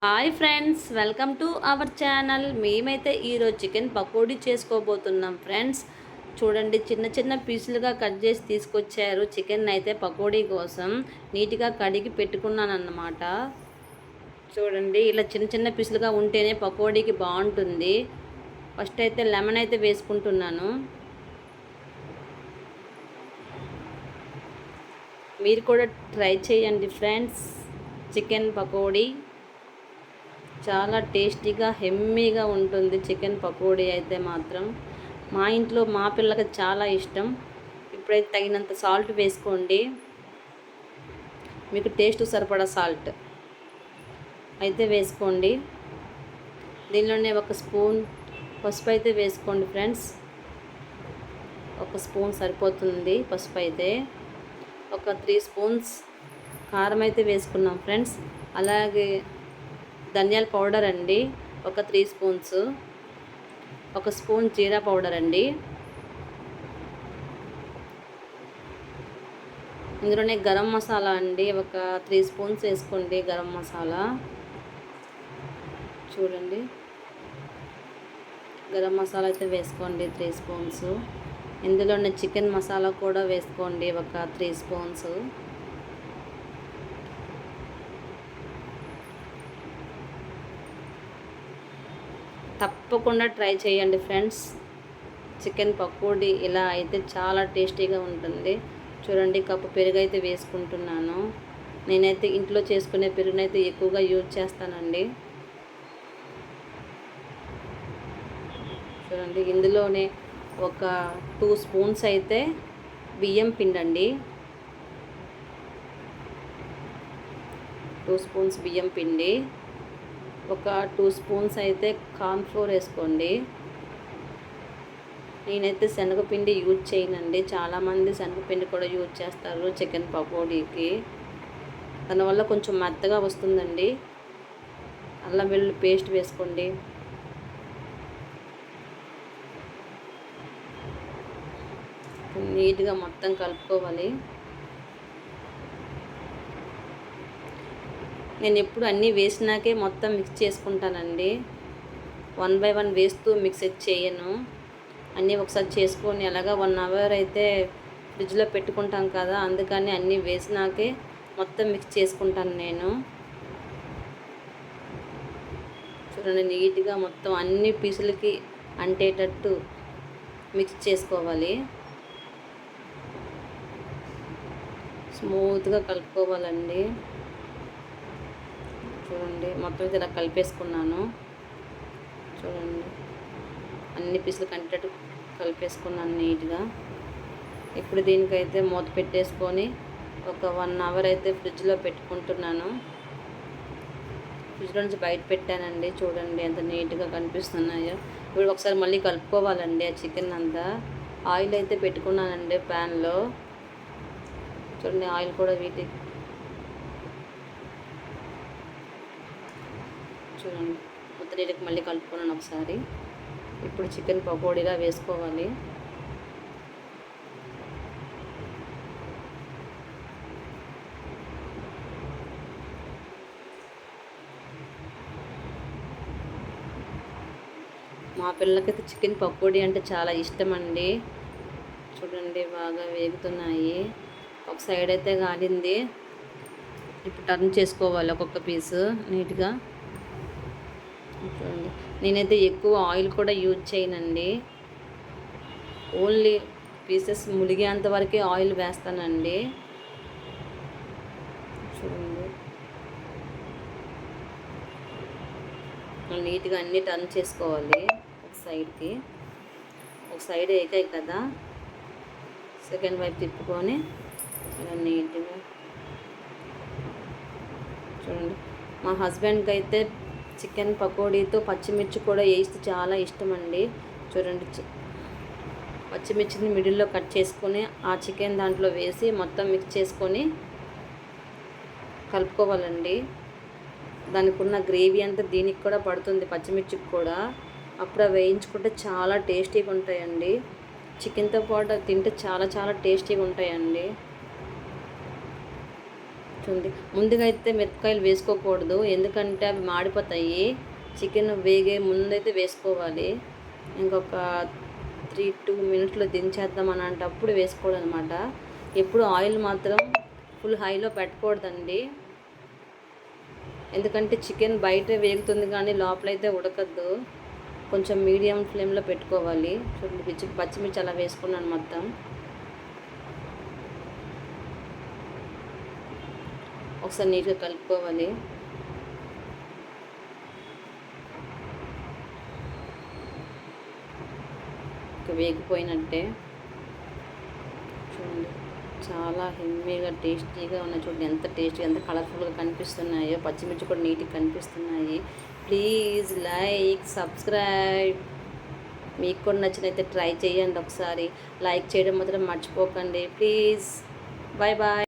Hi friends, welcome to our channel. మేమైతే ఈరోజు chicken pakodi చేసుకోబోతున్నాం ఫ్రెండ్స్. చూడండి, చిన్న చిన్న పీసులుగా కట్ చేసి తీసుకొచ్చారు. చికెన్ అయితే పకోడీ కోసం నీట్గా కడిగి పెట్టుకున్నాను అన్నమాట. చూడండి, ఇలా చిన్న చిన్న పీసులుగా ఉంటేనే పకోడీకి బాగుంటుంది. ఫస్ట్ అయితే లెమన్ అయితే వేసుకుంటున్నాను. మీరు కూడా ట్రై చేయండి ఫ్రెండ్స్. చికెన్ పకోడీ చాలా టేస్టీగా హెమ్మీగా ఉంటుంది. చికెన్ పకోడీ అయితే మాత్రం మా ఇంట్లో మా పిల్లకి చాలా ఇష్టం. ఇప్పుడైతే తగినంత సాల్ట్ వేసుకోండి. మీకు టేస్ట్ సరిపడా సాల్ట్ అయితే వేసుకోండి. దీనిలోనే ఒక స్పూన్ పసుపు అయితే వేసుకోండి ఫ్రెండ్స్. ఒక స్పూన్ సరిపోతుంది పసుపు అయితే. ఒక 3 స్పూన్స్ కారం అయితే వేసుకున్నాం ఫ్రెండ్స్. అలాగే ధనియాల పౌడర్ అండి, ఒక 3 స్పూన్స్. ఒక స్పూన్ జీరా పౌడర్ అండి. ఇందులోనే గరం మసాలా అండి, ఒక 3 స్పూన్స్ వేసుకోండి గరం మసాలా. చూడండి, గరం మసాలా అయితే వేసుకోండి 3 స్పూన్స్. ఇందులోనే చికెన్ మసాలా కూడా వేసుకోండి, ఒక 3 స్పూన్స్. తప్పకుండా ట్రై చేయండి ఫ్రెండ్స్. చికెన్ పకోడీ ఇలా అయితే చాలా టేస్టీగా ఉంటుంది. చూడండి, కప్పు పెరుగు అయితే వేసుకుంటున్నాను. నేనైతే ఇంట్లో చేసుకునే పెరుగునైతే ఎక్కువగా యూజ్ చేస్తానండి. చూడండి, ఇందులోనే ఒక 2 స్పూన్స్ అయితే బియ్యం పిండి అండి. 2 స్పూన్స్ బియ్యం పిండి. ఒక 2 స్పూన్స్ అయితే కార్న్ ఫ్లోర్ వేసుకోండి. నేనైతే శనగపిండి యూజ్ చేయనండి. చాలామంది శనగపిండి కూడా యూజ్ చేస్తారు చికెన్ పకోడీకి. దానివల్ల కొంచెం మెత్తగా వస్తుందండి. అల్లం వెల్లుల్లి పేస్ట్ వేసుకోండి. నీట్గా మొత్తం కలుపుకోవాలి. నేను ఎప్పుడు అన్నీ వేసినాకే మొత్తం మిక్స్ చేసుకుంటానండి. 1 బై 1 వేస్తూ మిక్స్ చేయను. అన్నీ ఒకసారి చేసుకొని అలాగా 1 అవర్ అయితే ఫ్రిడ్జ్లో పెట్టుకుంటాం కదా, అందుకని అన్నీ వేసినాకే మొత్తం మిక్స్ చేసుకుంటాను నేను. చూడండి, నీట్గా మొత్తం అన్ని పీసులకి అంటేటట్టు మిక్స్ చేసుకోవాలి. స్మూత్గా కలుపుకోవాలండి. చూడండి, మొత్తం ఇలా కలిపేసుకున్నాను. చూడండి, అన్ని పీసులు కంటేటట్టు కలిపేసుకున్నాను నీట్గా. ఇప్పుడు దీనికైతే మూత పెట్టేసుకొని ఒక 1 అవర్ అయితే ఫ్రిడ్జ్లో పెట్టుకుంటున్నాను. ఫ్రిడ్జ్లో నుంచి బయట పెట్టానండి. చూడండి ఎంత నీట్గా కనిపిస్తున్నాయో. ఇప్పుడు ఒకసారి మళ్ళీ కలుపుకోవాలండి ఆ చికెన్ అంతా. ఆయిల్ అయితే పెట్టుకున్నానండి ప్యాన్లో. చూడండి, ఆయిల్ కూడా చూడండి మొత్తం నీటికి మళ్ళీ కలుపుకున్నాను ఒకసారి. ఇప్పుడు చికెన్ పకోడీలా వేసుకోవాలి. మా పిల్లలకైతే చికెన్ పకోడీ అంటే చాలా ఇష్టం అండి. చూడండి, బాగా వేగుతున్నాయి. ఒక సైడ్ అయితే కాలింది. ఇప్పుడు టర్న్ చేసుకోవాలి ఒక్కొక్క పీసు నీట్గా. చూడండి, నేనైతే ఎక్కువ ఆయిల్ కూడా యూజ్ చేయనండి. ఓన్లీ పీసెస్ ములిగేంత వరకే ఆయిల్ వేస్తానండి. చూడండి, నీట్గా అన్నీ టర్న్ చేసుకోవాలి ఒక సైడ్కి. ఒక సైడ్ ఏకాయి కదా, సెకండ్ వైపు తిప్పుకొని ఇలా నీట్గా. చూడండి, మా హస్బెండ్కి అయితే చికెన్ పకోడీతో పచ్చిమిర్చి కూడా వేస్తే చాలా ఇష్టం అండి. చూడండి, పచ్చిమిర్చిని మిడిల్లో కట్ చేసుకొని ఆ చికెన్ దాంట్లో వేసి మొత్తం మిక్స్ చేసుకొని కలుపుకోవాలండి. దానికి ఉన్న గ్రేవీ అంతా దీనికి కూడా పడుతుంది, పచ్చిమిర్చికి కూడా. అప్పుడు అవి వేయించుకుంటే చాలా టేస్టీగా ఉంటాయండి. చికెన్తో పాటు తింటే చాలా చాలా టేస్టీగా ఉంటాయండి. చూడండి. ముందుగా అయితే మిరపకాయలు వేసుకోకూడదు, ఎందుకంటే అవి మాడిపోతాయి. చికెన్ వేగే ముందైతే వేసుకోవాలి. ఇంకొక 2 మినిట్స్లో దించేద్దాం అనేటప్పుడు వేసుకోవాలన్నమాట. ఎప్పుడు ఆయిల్ మాత్రం ఫుల్ హైలో పెట్టకూడదండి, ఎందుకంటే చికెన్ బయట వేగుతుంది కానీ లోపలైతే ఉడకద్దు. కొంచెం మీడియం ఫ్లేమ్లో పెట్టుకోవాలి. చూడండి, పచ్చిమిర్చి అలా వేసుకున్నాను మొత్తం. ఒకసారి నీట్గా కలుపుకోవాలి. వేగిపోయినట్టే. చూడండి, చాలా హెమ్మీగా టేస్టీగా ఉన్నాయి. చూడండి ఎంత టేస్టీగా, ఎంత కలర్ఫుల్గా కనిపిస్తున్నాయో. పచ్చిమిర్చి కూడా నీట్గా కనిపిస్తున్నాయి. Please like, subscribe. మీకు కూడా నచ్చినైతే ట్రై చేయండి ఒకసారి. లైక్ చేయడం మాత్రం మర్చిపోకండి ప్లీజ్. Bye bye.